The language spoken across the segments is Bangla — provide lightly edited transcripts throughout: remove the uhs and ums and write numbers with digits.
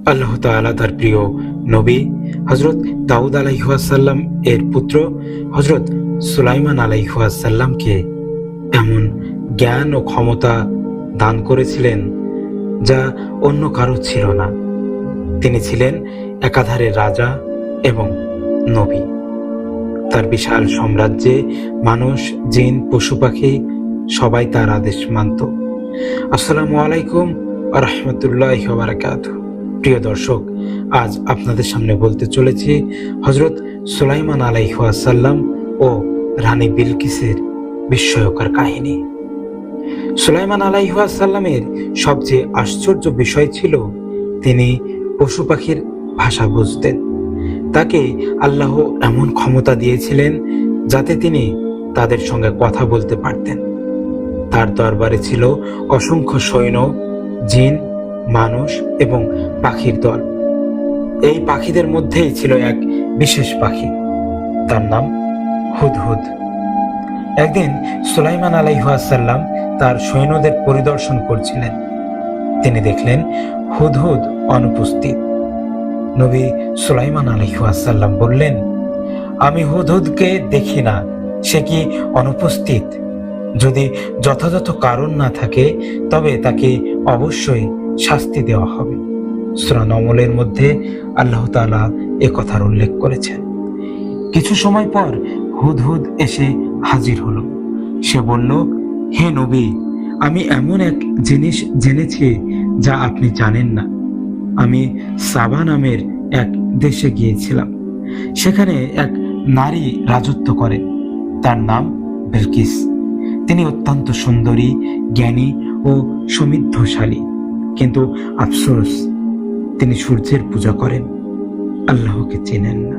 আল্লাহ তাআলা তার প্রিয় নবী হযরত দাউদ আলাইহিসসালাম এর পুত্র হযরত সুলাইমান আলাইহিসসালামকে এমন জ্ঞান ও ক্ষমতা দান করেছিলেন যা অন্য কারো ছিল না। তিনি ছিলেন একাধারে রাজা এবং নবী। তার বিশাল সাম্রাজ্যে মানুষ, জিন, পশু পাখি সবাই তার আদেশ মানত। আসসালামু আলাইকুম ওয়া রাহমাতুল্লাহি ওয়া বারাকাতুহু। প্রিয় দর্শক, আজ আপনাদের সামনে বলতে চলেছি হযরত সুলাইমান আলাইহিসসালাম ও রানী বিলকিসের বিস্ময়কর কাহিনী। সুলাইমান আলাইহিসসালামের সবচেয়ে আশ্চর্য বিষয় ছিল তিনি পশু পাখির ভাষা বুঝতেন। তাকে আল্লাহ এমন ক্ষমতা দিয়েছিলেন যাতে তিনি তাদের সঙ্গে কথা বলতে পারতেন। তার দরবারে ছিল অসংখ্য সৈন্য, জিন, মানুষ এবং পাখির দল। এই পাখিদের মধ্যেই ছিল এক বিশেষ পাখি, তার নাম হুদহুদ। একদিন সুলাইমান আলাইহিসসালাম তার সৈন্যদের পরিদর্শন করছিলেন। তিনি দেখলেন হুদহুদ অনুপস্থিত। নবী সুলাইমান আলাইহিসসালাম বললেন, আমি হুদহুদকে দেখি না, সে কি অনুপস্থিত? যদি যথাযথ কারণ না থাকে তবে তাকে অবশ্যই শাস্তি দেওয়া হবে। সূরা নমলের মধ্যে আল্লাহ তাআলা এ কথার উল্লেখ করেছেন। কিছু সময় পর হুদহুদ এসে হাজির হলো। সে বলল, হে নবী, আমি এমন এক জিনিস জেনেছি যা আপনি জানেন না। আমি সাবা নামের এক দেশে গিয়েছিলাম। সেখানে এক নারী রাজত্ব করে, তার নাম বিলকিস। তিনি অত্যন্ত সুন্দরী, জ্ঞানী ও সমৃদ্ধশালী। কিন্তু আফসোস, তিনি সূর্যের পূজা করেন, আল্লাহকে চেনেন না।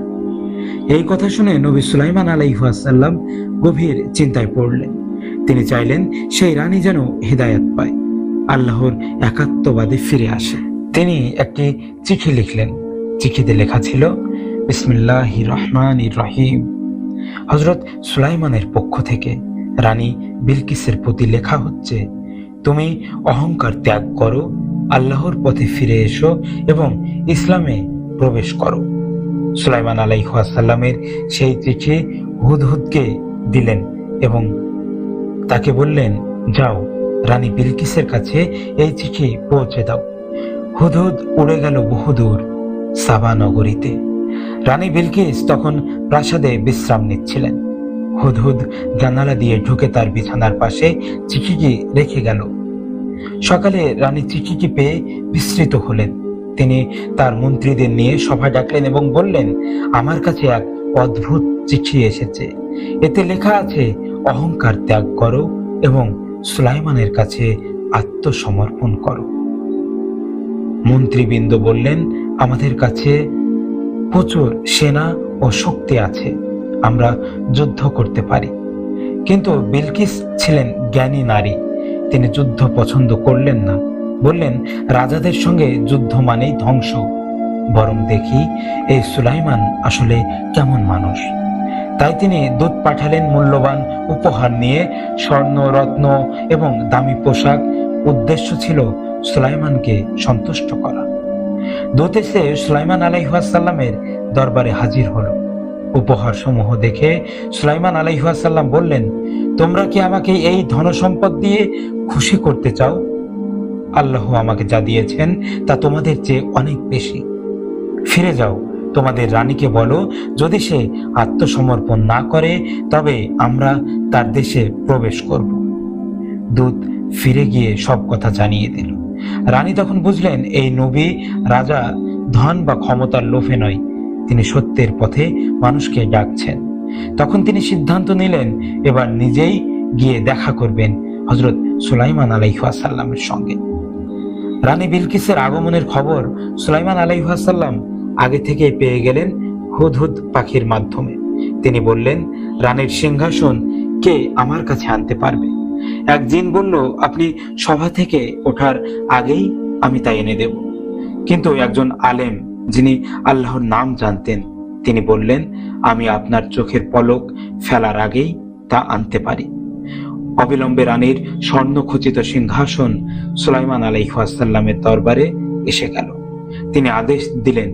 এই কথা শুনে নবী সুলাইমান আলাইহিসসালাম গভীর চিন্তায় পড়লেন। তিনি চাইলেন সেই রানী যেন হিদায়াত পায়, আল্লাহর একাত্মবাদে ফিরে আসে। তিনি একটি চিঠি লিখলেন। চিঠিতে লেখা ছিল, বিসমিল্লাহির রহমানির রহিম। হযরত সুলাইমানের পক্ষ থেকে রানী বিলকিসের প্রতি লেখা হচ্ছে, তুমি অহংকার ত্যাগ করো, আল্লাহর পথে ফিরে এসো এবং ইসলামে প্রবেশ করো। সুলাইমান আলাইহিসসালামের সেই চিঠি হুদহুদকে দিলেন এবং তাকে বললেন, যাও রানী বিলকিসের কাছে এই চিঠি পৌঁছে দাও। হুদহুদ উড়ে গেল বহুদূর সাবা নগরীতে। রানী বিলকিস তখন প্রাসাদে বিশ্রাম নিচ্ছিলেন। হুদহুদ জানালা দিয়ে ঢুকে তার বিছানার পাশে চিঠিটি রেখে গেল। সকালে রানী চিঠিটি পেয়ে বিস্মিত হলেন। তিনি তার মন্ত্রীদের নিয়ে সভা ডাকলেন এবং বললেন, আমার কাছে এক অদ্ভুত চিঠি এসেছে। এতে লেখা আছে, অহংকার ত্যাগ করো এবং সুলাইমানের কাছে আত্মসমর্পণ করো। মন্ত্রীবৃন্দ বললেন, আমাদের কাছে প্রচুর সেনা ও শক্তি আছে, আমরা যুদ্ধ করতে পারি। কিন্তু বিলকিস ছিলেন জ্ঞানী নারী, তিনি যুদ্ধ পছন্দ করলেন না। বললেন, রাজাদের সঙ্গে যুদ্ধ মানেই ধ্বংস। বরং দেখি এই সুলাইমান আসলে কেমন মানুষ। তাই তিনি দূত পাঠালেন মূল্যবান উপহার নিয়ে, স্বর্ণ, রত্ন এবং দামি পোশাক। উদ্দেশ্য ছিল সুলাইমানকে সন্তুষ্ট করা। দূত এসে সুলাইমান আলাইহিসসালামের দরবারে হাজির হলো। উপহার সমূহ দেখে সুলাইমান আলাইহিসসালাম বললেন, তোমরা কি আমাকে এই ধনসম্পদ দিয়ে খুশি করতে চাও? আল্লাহ আমাকে যা দিয়েছেন তা তোমাদের চেয়ে অনেক বেশি। ফিরে যাও, তোমাদের রানীকে বলো, যদি সে আত্মসমর্পণ না করে তবে আমরা তার দেশে প্রবেশ করব। দূত ফিরে গিয়ে সব কথা জানিয়ে দিল। রানী তখন বুঝলেন এই নবী রাজা ধন বা ক্ষমতার লোভে নয়, তিনি সত্যের পথে মানুষকে ডাকছেন। তখন তিনি সিদ্ধান্ত নিলেন এবার নিজেই গিয়ে দেখা করবেন হযরত সুলাইমান আলাইহিসসালামের সঙ্গে। রানী বিলকিসের আগমনের খবর সুলাইমান আলাইহিসসালাম আগে থেকেই পেয়ে গেলেন হুদহুদ পাখির মাধ্যমে। তিনি বললেন, রানীর সিংহাসন কে আমার কাছে আনতে পারবে? এক জিন বলল, আপনি সভা থেকে ওঠার আগেই আমি তা এনে দেব। কিন্তু একজন আলেম, যিনি আল্লাহর নাম জানতেন, তিনি বললেন, আমি আপনার চোখের পলক ফেলার আগেই তা আনতে পারি। অবিলম্বে রানীর স্বর্ণখচিত সিংহাসন সুলাইমান আলাইহিসসালামের দরবারে এসে গেল। তিনি আদেশ দিলেন,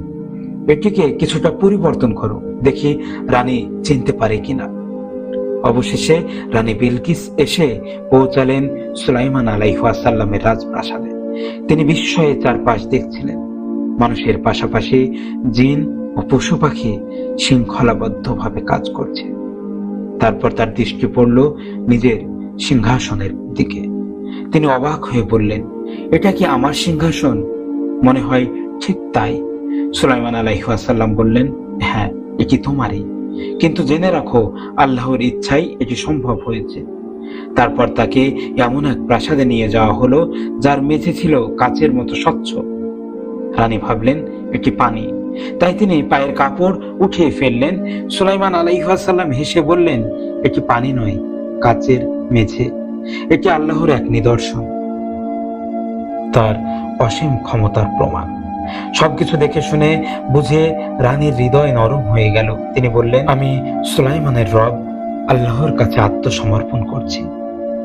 এটিকে কিছুটা পরিবর্তন করো, দেখি রানী চিনতে পারে কিনা। অবশেষে রানী বিলকিস এসে পৌঁছালেন সুলাইমান আলাইহিস সালামের রাজপ্রাসাদে। তিনি বিস্ময়ে চারপাশ দেখছিলেন। মানুষের পাশাপাশি জিন ও পশু পাখি শৃঙ্খলাবদ্ধভাবে কাজ করছে। তারপর তার দৃষ্টি পড়ল নিজের সিংহাসনের দিকে। তিনি অবাক হয়ে বললেন, এটা কি আমার সিংহাসন? মনে হয় ঠিক তাই। সুলাইমান আলাইহিস সালাম বললেন, হ্যাঁ, এটি তোমারই, কিন্তু জেনে রাখো আল্লাহর ইচ্ছাই এটি সম্ভব হয়েছে। তারপর তাকে এমন এক প্রাসাদে নিয়ে যাওয়া হলো যার মেঝে ছিল কাচের মতো স্বচ্ছ। রানী ভাবলেন এটি পানি, তাই তিনি পায়ের কাপড় উঠিয়ে ফেললেন। সুলাইমান আলাইহিস সালাম হেসে বললেন, এটি পানি নয়, কাচের মেঝে। এটি আল্লাহর এক নিদর্শন, তার অসীম ক্ষমতার প্রমাণ। সবকিছু দেখে শুনে বুঝে রানীর হৃদয় নরম হয়ে গেল। তিনি বললেন, আমি সুলাইমানের রব আল্লাহর কাছে আত্মসমর্পণ করছি।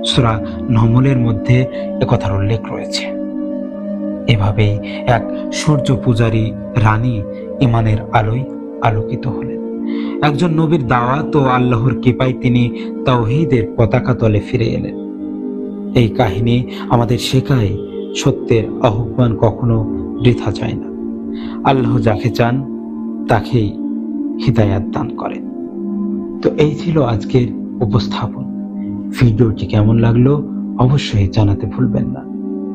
সূরা নহলের মধ্যে একথার উল্লেখ রয়েছে। এভাবেই এক সূর্য পূজারী রানী ইমানের আলোয় আলোকিত হলেন। একজন নবীর দাওয়াত ও আল্লাহর কৃপায় তিনি তাওহীদের পতাকা তলে ফিরে এলেন। এই কাহিনী আমাদের শেখায়, সত্যের আহ্বান কখনো বৃথা যায় না। আল্লাহ যাকে চান তাকেই হিদায়াত দান করেন। তো এই ছিল আজকের উপস্থাপন। ভিডিওটি কেমন লাগলো অবশ্যই জানাতে ভুলবেন না।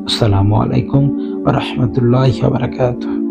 আসসালামু আলাইকুম ওয়া রাহমাতুল্লাহি ওয়া বারাকাতুহু।